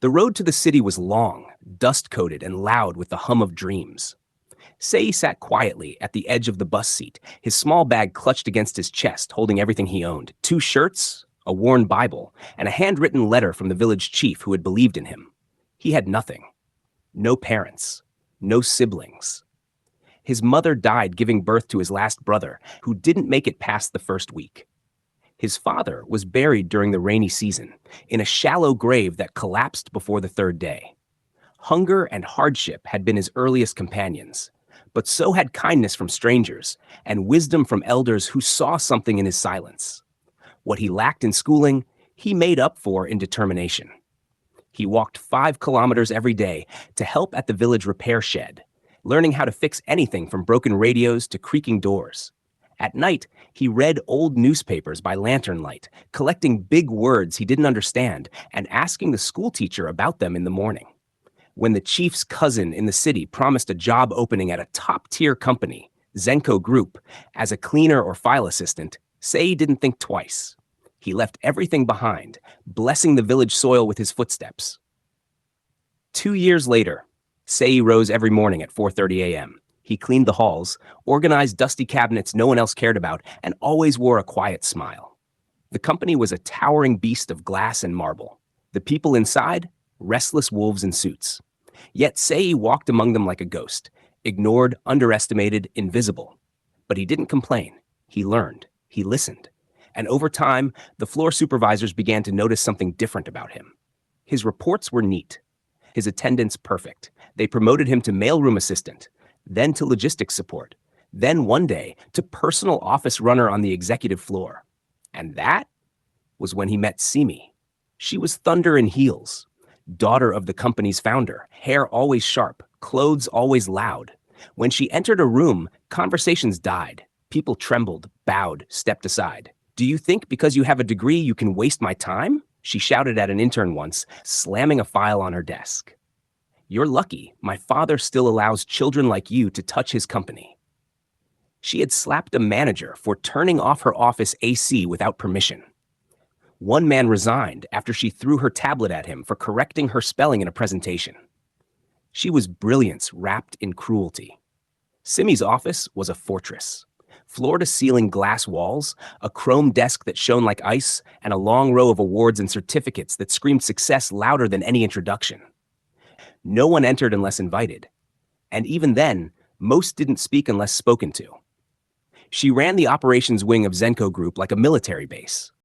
The road to the city was long, dust-coated, and loud with the hum of dreams. Sei sat quietly at the edge of the bus seat, his small bag clutched against his chest, holding everything he owned: two shirts, a worn Bible, and a handwritten letter from the village chief who had believed in him. He had nothing. No parents. No siblings. His mother died giving birth to his last brother, who didn't make it past the first week. His father was buried during the rainy season, in a shallow grave that collapsed before the third day. Hunger and hardship had been his earliest companions, but so had kindness from strangers and wisdom from elders who saw something in his silence. What he lacked in schooling, he made up for in determination. He walked 5 kilometers every day to help at the village repair shed, learning how to fix anything from broken radios to creaking doors. At night, he read old newspapers by lantern light, collecting big words he didn't understand and asking the schoolteacher about them in the morning. When the chief's cousin in the city promised a job opening at a top-tier company, Zenko Group, as a cleaner or file assistant, Sei didn't think twice. He left everything behind, blessing the village soil with his footsteps. 2 years later, Sei rose every morning at 4:30 a.m. He cleaned the halls, organized dusty cabinets no one else cared about, and always wore a quiet smile. The company was a towering beast of glass and marble. The people inside, restless wolves in suits. Yet Sei walked among them like a ghost, ignored, underestimated, invisible. But he didn't complain. He learned. He listened. And over time, the floor supervisors began to notice something different about him. His reports were neat. His attendance perfect. They promoted him to mailroom assistant, then to logistics support, then one day to personal office runner on the executive floor. And that was when he met Simi. She was thunder in heels, daughter of the company's founder, hair always sharp, clothes always loud. When she entered a room, conversations died. People trembled, bowed, stepped aside. "Do you think because you have a degree you can waste my time?" she shouted at an intern once, slamming a file on her desk. "You're lucky. My father still allows children like you to touch his company." She had slapped a manager for turning off her office AC without permission. One man resigned after she threw her tablet at him for correcting her spelling in a presentation. She was brilliance wrapped in cruelty. Simi's office was a fortress. Floor-to-ceiling glass walls, a chrome desk that shone like ice, and a long row of awards and certificates that screamed success louder than any introduction. No one entered unless invited. And even then, most didn't speak unless spoken to. She ran the operations wing of Zenko Group like a military base.